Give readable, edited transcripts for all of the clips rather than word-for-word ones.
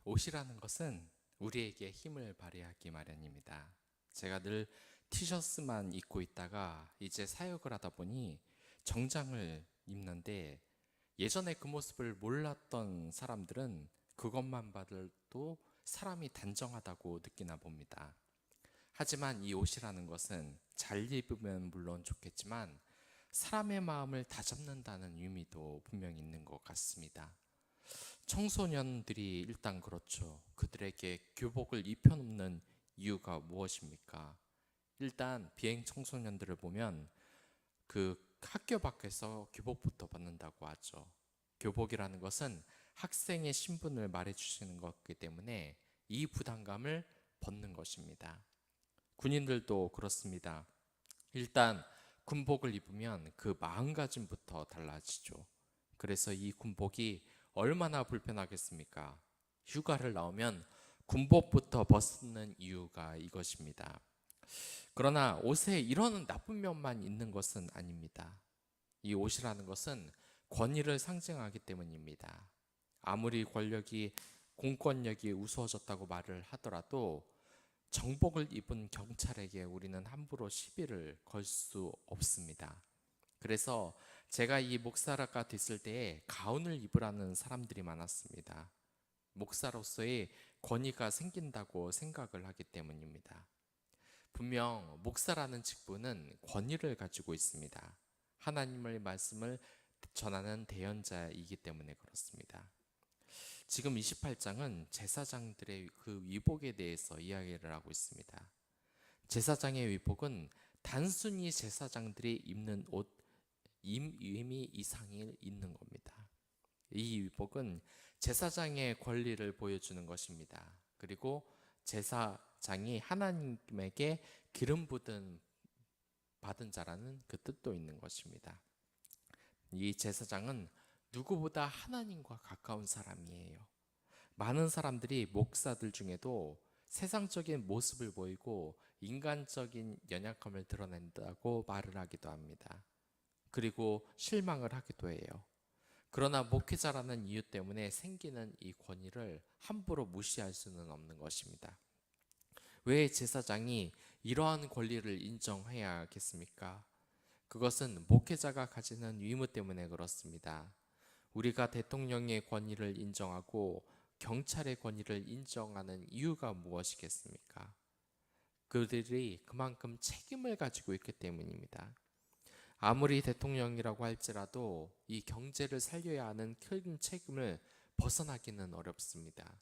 옷이라는 것은 우리에게 힘을 발휘하기 마련입니다. 제가 늘 티셔츠만 입고 있다가 이제 사역을 하다 보니 정장을 입는데 예전에 그 모습을 몰랐던 사람들은 그것만 봐도 사람이 단정하다고 느끼나 봅니다. 하지만 이 옷이라는 것은 잘 입으면 물론 좋겠지만 사람의 마음을 다잡는다는 의미도 분명히 있는 것 같습니다. 청소년들이 일단 그렇죠. 그들에게 교복을 입혀놓는 이유가 무엇입니까? 일단 비행 청소년들을 보면 그 학교 밖에서 교복부터 벗는다고 하죠. 교복이라는 것은 학생의 신분을 말해주시는 것이기 때문에 이 부담감을 벗는 것입니다. 군인들도 그렇습니다. 일단 군복을 입으면 그 마음가짐부터 달라지죠. 그래서 이 군복이 얼마나 불편하겠습니까? 휴가를 나오면 군복부터 벗는 이유가 이것입니다. 그러나 옷에 이런 나쁜 면만 있는 것은 아닙니다. 이 옷이라는 것은 권위를 상징하기 때문입니다. 아무리 권력이 공권력이 우스워졌다고 말을 하더라도 정복을 입은 경찰에게 우리는 함부로 시비를 걸 수 없습니다. 그래서 제가 이 목사가 됐을 때에 가운을 입으라는 사람들이 많았습니다. 목사로서의 권위가 생긴다고 생각을 하기 때문입니다. 분명 목사라는 직분은 권위를 가지고 있습니다. 하나님의 말씀을 전하는 대언자이기 때문에 그렇습니다. 지금 28장은 제사장들의 그 위복에 대해서 이야기를 하고 있습니다. 제사장의 위복은 단순히 제사장들이 입는 옷, 임의미 이상이 있는 겁니다. 이 위복은 제사장의 권리를 보여주는 것입니다. 그리고 제사장이 하나님에게 기름 부든 받은 자라는 그 뜻도 있는 것입니다. 이 제사장은 누구보다 하나님과 가까운 사람이에요. 많은 사람들이 목사들 중에도 세상적인 모습을 보이고 인간적인 연약함을 드러낸다고 말을 하기도 합니다. 그리고 실망을 하기도 해요. 그러나 목회자라는 이유 때문에 생기는 이 권위를 함부로 무시할 수는 없는 것입니다. 왜 제사장이 이러한 권리를 인정해야 하겠습니까? 그것은 목회자가 가지는 의무 때문에 그렇습니다. 우리가 대통령의 권위를 인정하고 경찰의 권위를 인정하는 이유가 무엇이겠습니까? 그들이 그만큼 책임을 가지고 있기 때문입니다. 아무리 대통령이라고 할지라도 이 경제를 살려야 하는 큰 책임을 벗어나기는 어렵습니다.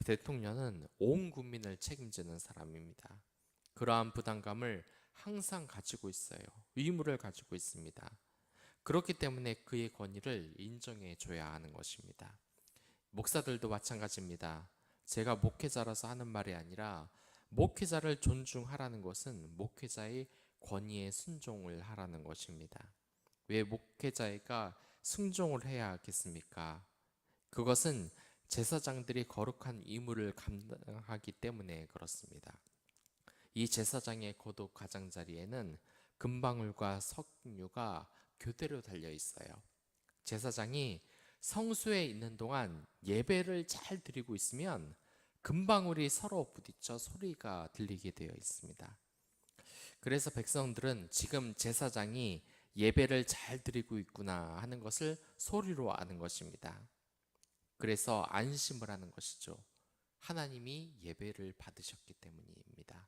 대통령은 온 국민을 책임지는 사람입니다. 그러한 부담감을 항상 가지고 있어요. 의무를 가지고 있습니다. 그렇기 때문에 그의 권위를 인정해 줘야 하는 것입니다. 목사들도 마찬가지입니다. 제가 목회자라서 하는 말이 아니라 목회자를 존중하라는 것은 목회자의 권위에 순종을 하라는 것입니다. 왜 목회자가 순종을 해야 하겠습니까? 그것은 제사장들이 거룩한 의무를 감당하기 때문에 그렇습니다. 이 제사장의 거룩 가장자리에는 금방울과 석류가 교대로 달려 있어요. 제사장이 성소에 있는 동안 예배를 잘 드리고 있으면 금방울이 서로 부딪혀 소리가 들리게 되어 있습니다. 그래서 백성들은 지금 제사장이 예배를 잘 드리고 있구나 하는 것을 소리로 아는 것입니다. 그래서 안심을 하는 것이죠. 하나님이 예배를 받으셨기 때문입니다.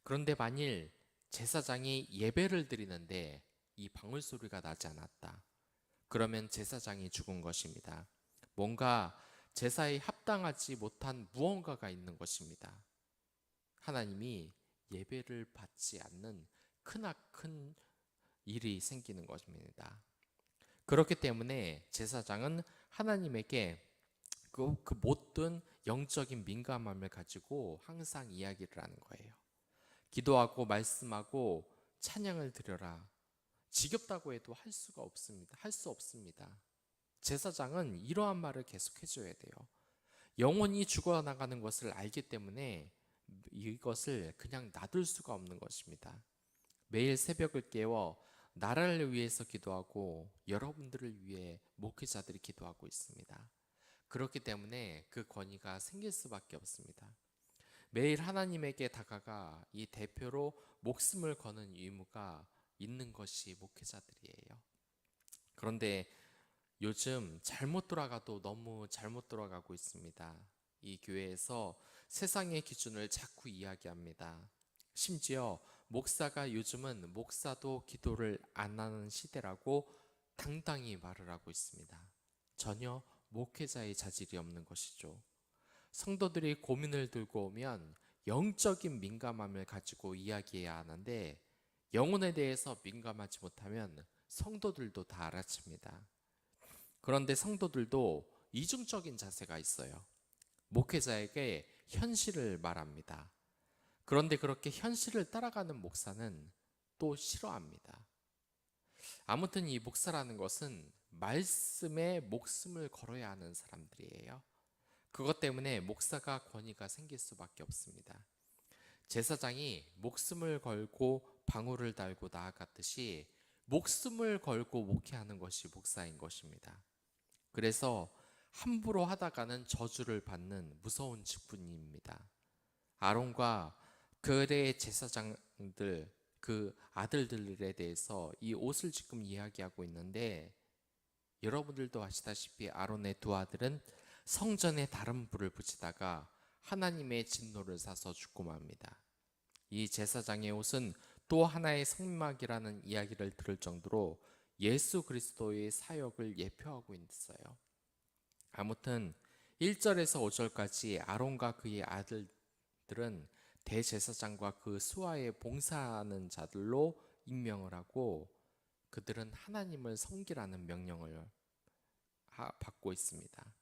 그런데 만일 제사장이 예배를 드리는데 이 방울 소리가 나지 않았다. 그러면 제사장이 죽은 것입니다. 뭔가 제사에 합당하지 못한 무언가가 있는 것입니다. 하나님이 예배를 받지 않는 크나큰 일이 생기는 것입니다. 그렇기 때문에 제사장은 하나님에게 그 못된 영적인 민감함을 가지고 항상 이야기를 하는 거예요. 기도하고 말씀하고 찬양을 드려라. 지겹다고 해도 할 수가 없습니다. 할 수 없습니다. 제사장은 이러한 말을 계속 해줘야 돼요. 영혼이 죽어나가는 것을 알기 때문에 이것을 그냥 놔둘 수가 없는 것입니다. 매일 새벽을 깨워 나라를 위해서 기도하고 여러분들을 위해 목회자들이 기도하고 있습니다. 그렇기 때문에 그 권위가 생길 수밖에 없습니다. 매일 하나님에게 다가가 이 대표로 목숨을 거는 의무가 있는 것이 목회자들이에요. 그런데 요즘 잘못 돌아가도 너무 잘못 돌아가고 있습니다. 이 교회에서 세상의 기준을 자꾸 이야기합니다. 심지어 목사가 요즘은 목사도 기도를 안 하는 시대라고 당당히 말을 하고 있습니다. 전혀 목회자의 자질이 없는 것이죠. 성도들이 고민을 들고 오면 영적인 민감함을 가지고 이야기해야 하는데 영혼에 대해서 민감하지 못하면 성도들도 다 알아챕니다. 그런데 성도들도 이중적인 자세가 있어요. 목회자에게 현실을 말합니다. 그런데 그렇게 현실을 따라가는 목사는 또 싫어합니다. 아무튼 이 목사라는 것은 말씀에 목숨을 걸어야 하는 사람들이에요. 그것 때문에 목사가 권위가 생길 수밖에 없습니다. 제사장이 목숨을 걸고 방울을 달고 나아갔듯이 목숨을 걸고 목회하는 것이 목사인 것입니다. 그래서 함부로 하다가는 저주를 받는 무서운 직분입니다. 아론과 그의 제사장들, 그 아들들에 대해서 이 옷을 지금 이야기하고 있는데, 여러분들도 아시다시피 아론의 두 아들은 성전에 다른 불을 붙이다가 하나님의 진노를 사서 죽고 맙니다. 이 제사장의 옷은 또 하나의 성막이라는 이야기를 들을 정도로 예수 그리스도의 사역을 예표하고 있어요. 아무튼 1절에서 5절까지 아론과 그의 아들들은 대제사장과 그 수하에 봉사하는 자들로 임명을 하고 그들은 하나님을 섬기라는 명령을 받고 있습니다.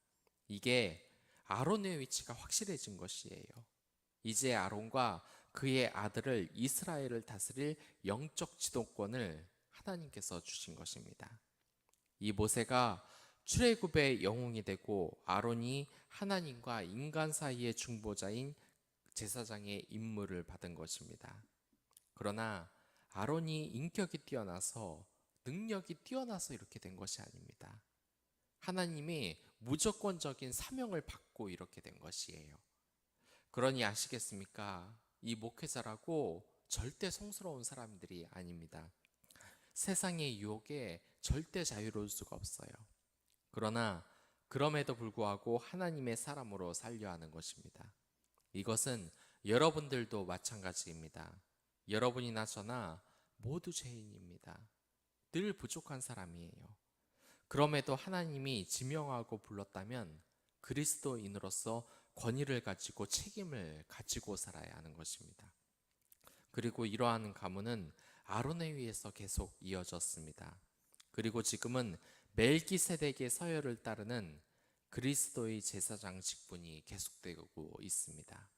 이게 아론의 위치가 확실해진 것이에요. 이제 아론과 그의 아들을 이스라엘을 다스릴 영적 지도권을 하나님께서 주신 것입니다. 이 모세가 출애굽의 영웅이 되고 아론이 하나님과 인간 사이의 중보자인 제사장의 임무를 받은 것입니다. 그러나 아론이 인격이 뛰어나서 능력이 뛰어나서 이렇게 된 것이 아닙니다. 하나님이 무조건적인 사명을 받고 이렇게 된 것이에요. 그러니 아시겠습니까? 이 목회자라고 절대 성스러운 사람들이 아닙니다. 세상의 유혹에 절대 자유로울 수가 없어요. 그러나 그럼에도 불구하고 하나님의 사람으로 살려 하는 것입니다. 이것은 여러분들도 마찬가지입니다. 여러분이나 저나 모두 죄인입니다. 늘 부족한 사람이에요. 그럼에도 하나님이 지명하고 불렀다면 그리스도인으로서 권위를 가지고 책임을 가지고 살아야 하는 것입니다. 그리고 이러한 가문은 아론에 의해서 계속 이어졌습니다. 그리고 지금은 멜기세덱의 서열을 따르는 그리스도의 제사장 직분이 계속되고 있습니다.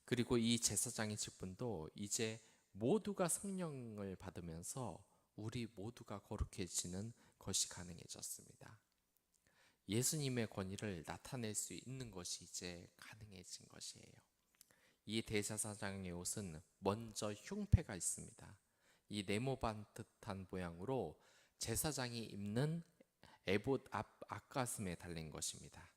그리고 이 제사장의 직분도 이제 모두가 성령을 받으면서 우리 모두가 거룩해지는 것이 가능해졌습니다. 예수님의 권위를 나타낼 수 있는 것이 이제 가능해진 것이에요. 이 대제사장의 옷은 먼저 흉패가 있습니다. 이 네모반 듯한 모양으로 제사장이 입는 에봇 앞가슴에 달린 것입니다.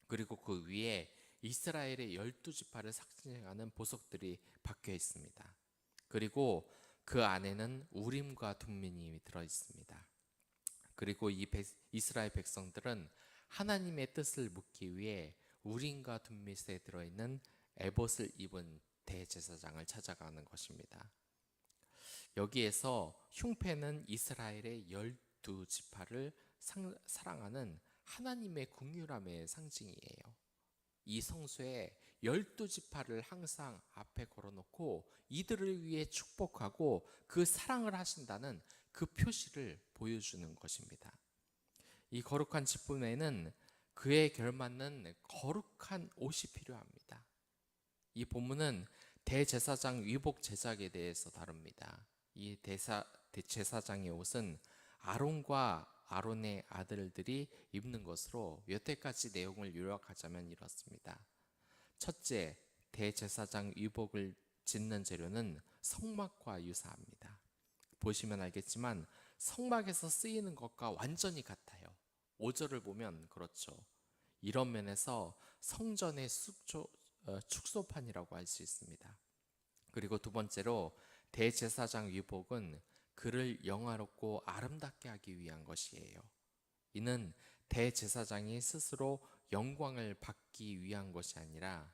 그리고 그 위에 이스라엘의 12지파를 상징하는 보석들이 박혀 있습니다. 그리고 그 안에는 우림과 둠민이 들어 있습니다. 그리고 이스라엘 백성들은 하나님의 뜻을 묻기 위해 우림과 둠밋에 들어있는 에봇을 입은 대제사장을 찾아가는 것입니다. 여기에서 흉패는 이스라엘의 12지파를 사랑하는 하나님의 긍휼함의 상징이에요. 이 성소에 12지파를 항상 앞에 걸어놓고 이들을 위해 축복하고 그 사랑을 하신다는 그 표시를 보여주는 것입니다. 이 거룩한 직분에는 그에 결맞는 거룩한 옷이 필요합니다. 이 본문은 대제사장 위복 제작에 대해서 다룹니다. 이 제사장의 옷은 아론과 아론의 아들들이 입는 것으로 여태까지 내용을 요약하자면 이렇습니다. 첫째, 대제사장 위복을 짓는 재료는 성막과 유사합니다. 보시면 알겠지만 성막에서 쓰이는 것과 완전히 같아요. 5절을 보면 그렇죠. 이런 면에서 성전의 축소판이라고 할 수 있습니다. 그리고 두 번째로 대제사장 위복은 그를 영화롭고 아름답게 하기 위한 것이에요. 이는 대제사장이 스스로 영광을 받기 위한 것이 아니라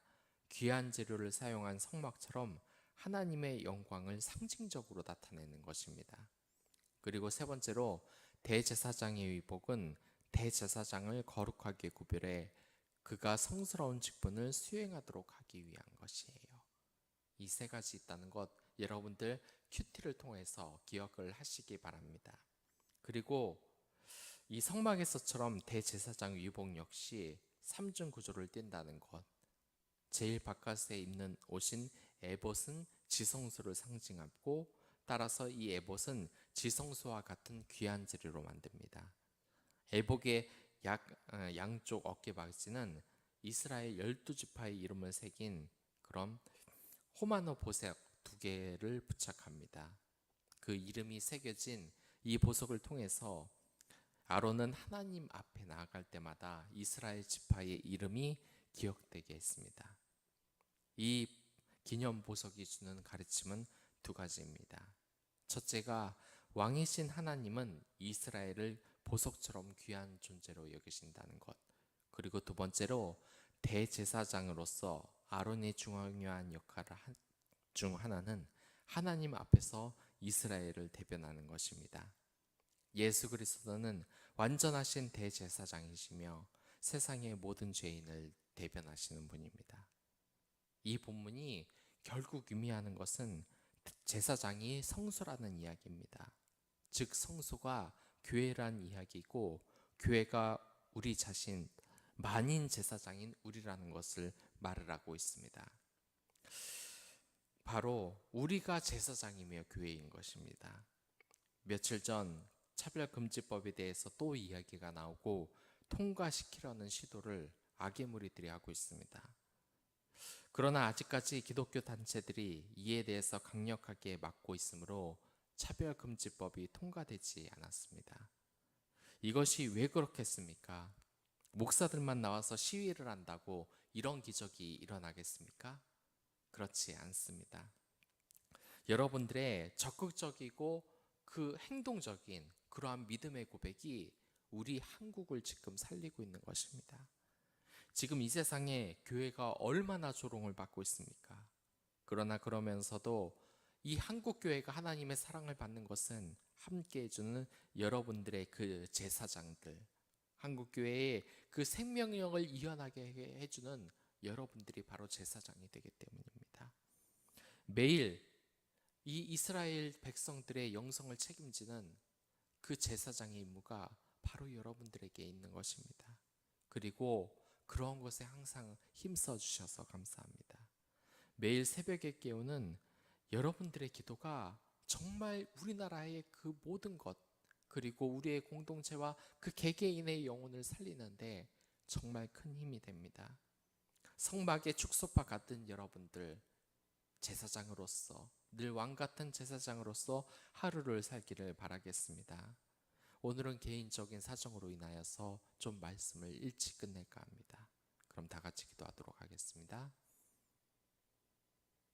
귀한 재료를 사용한 성막처럼 하나님의 영광을 상징적으로 나타내는 것입니다. 그리고 세 번째로 대제사장의 위복은 대제사장을 거룩하게 구별해 그가 성스러운 직분을 수행하도록 하기 위한 것이에요. 이 세 가지 있다는 것 여러분들 큐티를 통해서 기억을 하시기 바랍니다. 그리고 이 성막에서처럼 대제사장 위복 역시 3중 구조를 띈다는 것. 제일 바깥에 입는 옷인 에봇은 지성소를 상징하고 따라서 이 에봇은 지성소와 같은 귀한 재료로 만듭니다. 에봇의 양쪽 어깨 바지는 이스라엘 12지파의 이름을 새긴 그런 호마노 보석 2개를 부착합니다. 그 이름이 새겨진 이 보석을 통해서 아론은 하나님 앞에 나아갈 때마다 이스라엘 지파의 이름이 기억되게 했습니다. 이 기념 보석이 주는 가르침은 2가지입니다. 첫째가 왕이신 하나님은 이스라엘을 보석처럼 귀한 존재로 여기신다는 것. 그리고 두 번째로 대제사장으로서 아론의 중요한 역할 중 하나는 하나님 앞에서 이스라엘을 대변하는 것입니다. 예수 그리스도는 완전하신 대제사장이시며 세상의 모든 죄인을 대변하시는 분입니다. 이 본문이 결국 의미하는 것은 제사장이 성소라는 이야기입니다. 즉 성소가 교회란 이야기고 교회가 우리 자신 만인 제사장인 우리라는 것을 말을 하고 있습니다. 바로 우리가 제사장이며 교회인 것입니다. 며칠 전 차별금지법에 대해서 또 이야기가 나오고 통과시키려는 시도를 악의 무리들이 하고 있습니다. 그러나 아직까지 기독교 단체들이 이에 대해서 강력하게 막고 있으므로 차별금지법이 통과되지 않았습니다. 이것이 왜 그렇겠습니까? 목사들만 나와서 시위를 한다고 이런 기적이 일어나겠습니까? 그렇지 않습니다. 여러분들의 적극적이고 그 행동적인 그러한 믿음의 고백이 우리 한국을 지금 살리고 있는 것입니다. 지금 이 세상에 교회가 얼마나 조롱을 받고 있습니까? 그러나 그러면서도 이 한국 교회가 하나님의 사랑을 받는 것은 함께 해주는 여러분들의 그 제사장들, 한국 교회의 그 생명력을 이어나게 해주는 여러분들이 바로 제사장이 되기 때문입니다. 매일 이 이스라엘 백성들의 영성을 책임지는 그 제사장의 임무가 바로 여러분들에게 있는 것입니다. 그리고 그런 것에 항상 힘써 주셔서 감사합니다. 매일 새벽에 깨우는 여러분들의 기도가 정말 우리나라의 그 모든 것 그리고 우리의 공동체와 그 개개인의 영혼을 살리는데 정말 큰 힘이 됩니다. 성막의 축소파 같은 여러분들 제사장으로서 늘 왕같은 제사장으로서 하루를 살기를 바라겠습니다. 오늘은 개인적인 사정으로 인하여서 좀 말씀을 일찍 끝낼까 합니다. 그럼 다 같이 기도하도록 하겠습니다.